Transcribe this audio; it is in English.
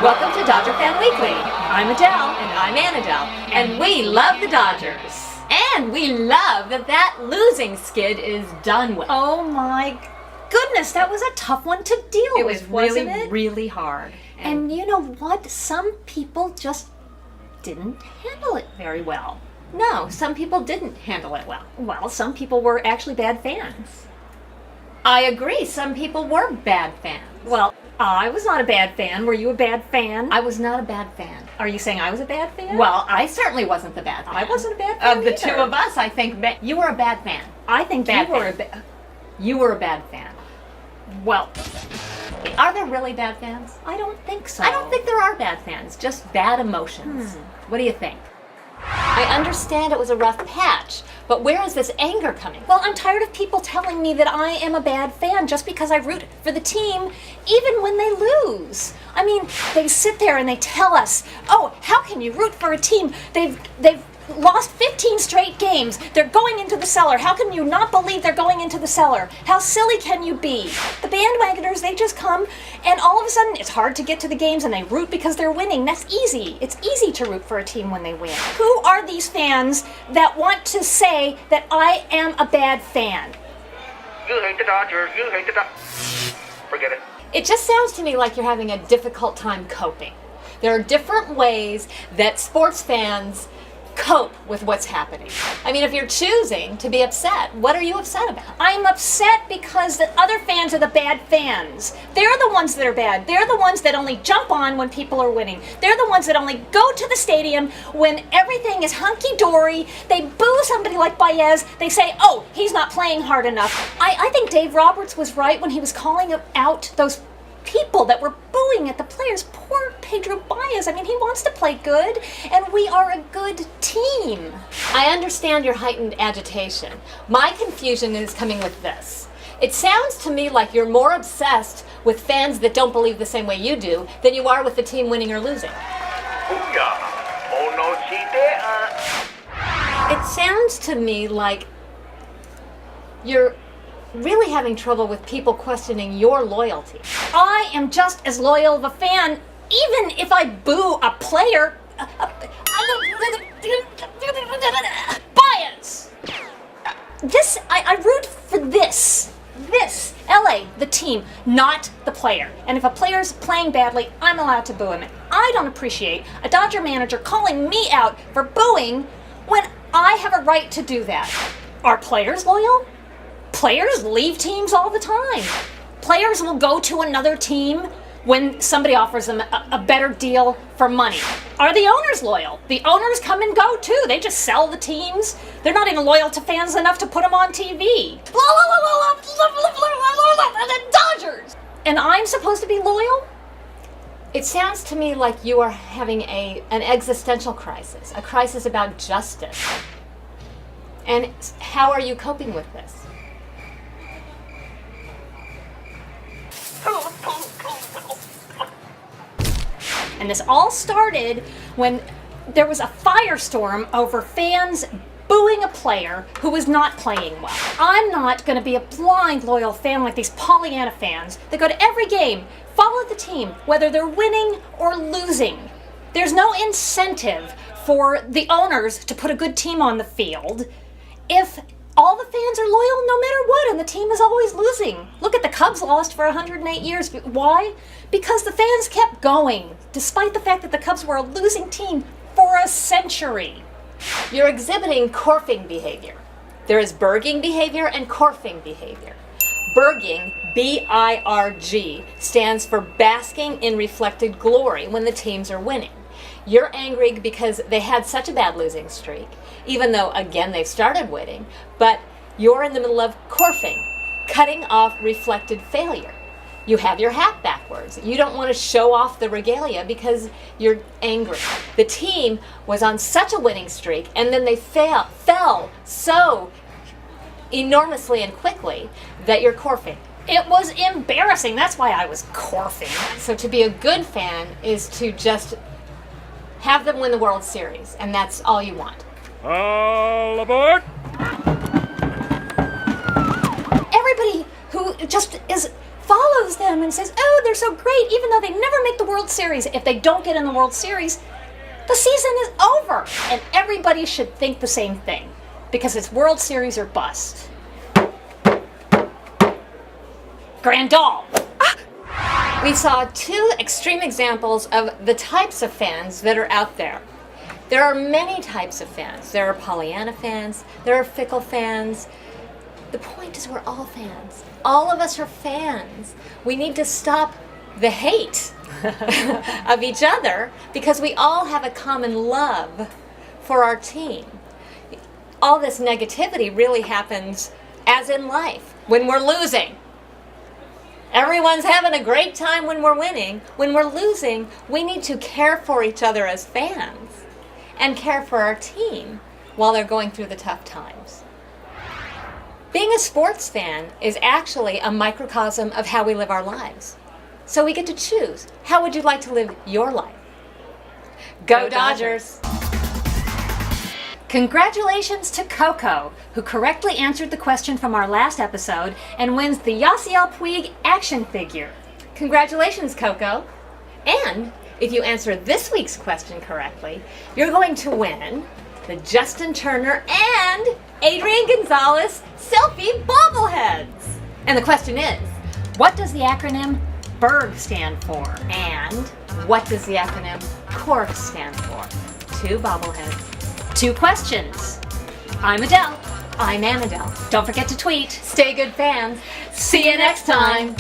Welcome to Dodger Fan Weekly. I'm Adele. And I'm Annadelle. And we love the Dodgers. And we love that losing skid is done with. Oh my goodness, that was a tough one to deal with, It was really, wasn't it? really hard. And you know what? Some people just didn't handle it very well. No, some people didn't handle it well. Well, some people were actually bad fans. I agree, some people were bad fans. Well, I was not a bad fan. Were you a bad fan? I was not a bad fan. Are you saying I was a bad fan? Well, I certainly wasn't the bad fan. I wasn't a bad fan Of the either. two of us, I think you were a bad fan. I think Bad you were fan. You were a bad fan. Well, Are there really bad fans? I don't think so. I don't think there are bad fans, just bad emotions. What do you think? I understand it was a rough patch, but where is this anger coming from? Well, I'm tired of people telling me that I am a bad fan just because I root for the team, even when they lose. I mean, they sit there and they tell us, "Oh, how can you root for a team? They've lost 15 straight games. They're going into the cellar. How can you not believe they're going into the cellar? How silly can you be?" The bandwagoners, they just come and all of a sudden it's hard to get to the games and they root because they're winning. That's easy. It's easy to root for a team when they win. Who are these fans that want to say that I am a bad fan? You hate the Dodgers. You hate the Dodgers. Forget it. It just sounds to me like you're having a difficult time coping. There are different ways that sports fans cope with what's happening. I mean, if you're choosing to be upset, what are you upset about? I'm upset because the other fans are the bad fans. They're the ones that are bad. They're the ones that only jump on when people are winning. They're the ones that only go to the stadium when everything is hunky-dory. They boo somebody like Baez. They say, "Oh, he's not playing hard enough." I think Dave Roberts was right when he was calling out those people that were booing at the players. Poor Pedro Baez. I mean, he wants to play good, and we are a good team. I understand your heightened agitation. My confusion is coming with this. It sounds to me like you're more obsessed with fans that don't believe the same way you do than you are with the team winning or losing. Booyah. Oh no, cheat It sounds to me like you're really having trouble with people questioning your loyalty. I am just as loyal of a fan, even if I boo a player. Baez! I root for this, LA, the team, not the player. And if a player's playing badly, I'm allowed to boo him. I don't appreciate a Dodger manager calling me out for booing when I have a right to do that. Are players loyal? Players leave teams all the time. Players will go to another team when somebody offers them a better deal for money. Are the owners loyal? The owners come and go too. They just sell the teams. They're not even loyal to fans enough to put them on TV. The Dodgers! And I'm supposed to be loyal? It sounds to me like you are having an existential crisis, a crisis about justice. And how are you coping with this? And this all started when there was a firestorm over fans booing a player who was not playing well. I'm not going to be a blind, loyal fan like these Pollyanna fans that go to every game, follow the team, whether they're winning or losing. There's no incentive for the owners to put a good team on the field if all the fans are loyal no matter what, and the team is always losing. Look at the Cubs lost for 108 years. Why? Because the fans kept going, despite the fact that the Cubs were a losing team for a century. You're exhibiting CORFing behavior. There is BIRGing behavior and CORFing behavior. BIRGing, B-I-R-G, stands for basking in reflected glory when the teams are winning. You're angry because they had such a bad losing streak, even though, again, they've started winning, but you're in the middle of CORFing, cutting off reflected failure. You have your hat backwards. You don't want to show off the regalia because you're angry. The team was on such a winning streak, and then they fell so enormously and quickly that you're CORFing. It was embarrassing. That's why I was CORFing. So to be a good fan is to just have them win the World Series, and that's all you want. All aboard! Everybody who just is follows them and says, oh, they're so great, even though they never make the World Series. If they don't get in the World Series, the season is over. And everybody should think the same thing, because it's World Series or bust. Grandal. We saw two extreme examples of the types of fans that are out there. There are many types of fans. There are Pollyanna fans, there are fickle fans. The point is we're all fans. All of us are fans. We need to stop the hate of each other because we all have a common love for our team. All this negativity really happens, as in life, when we're losing. Everyone's having a great time when we're winning. When we're losing, we need to care for each other as fans and care for our team while they're going through the tough times. Being a sports fan is actually a microcosm of how we live our lives. So we get to choose. How would you like to live your life? Go Dodgers! Congratulations to Coco, who correctly answered the question from our last episode and wins the Yasiel Puig action figure. Congratulations, Coco. And if you answer this week's question correctly, you're going to win the Justin Turner and Adrian Gonzalez Selfie bobbleheads. And the question is, What does the acronym BIRG stand for? and what does the acronym CORF stand for? 2 bobbleheads. 2 questions. I'm Adele. I'm Annadelle. Don't forget to tweet. Stay good, fans. See you next time.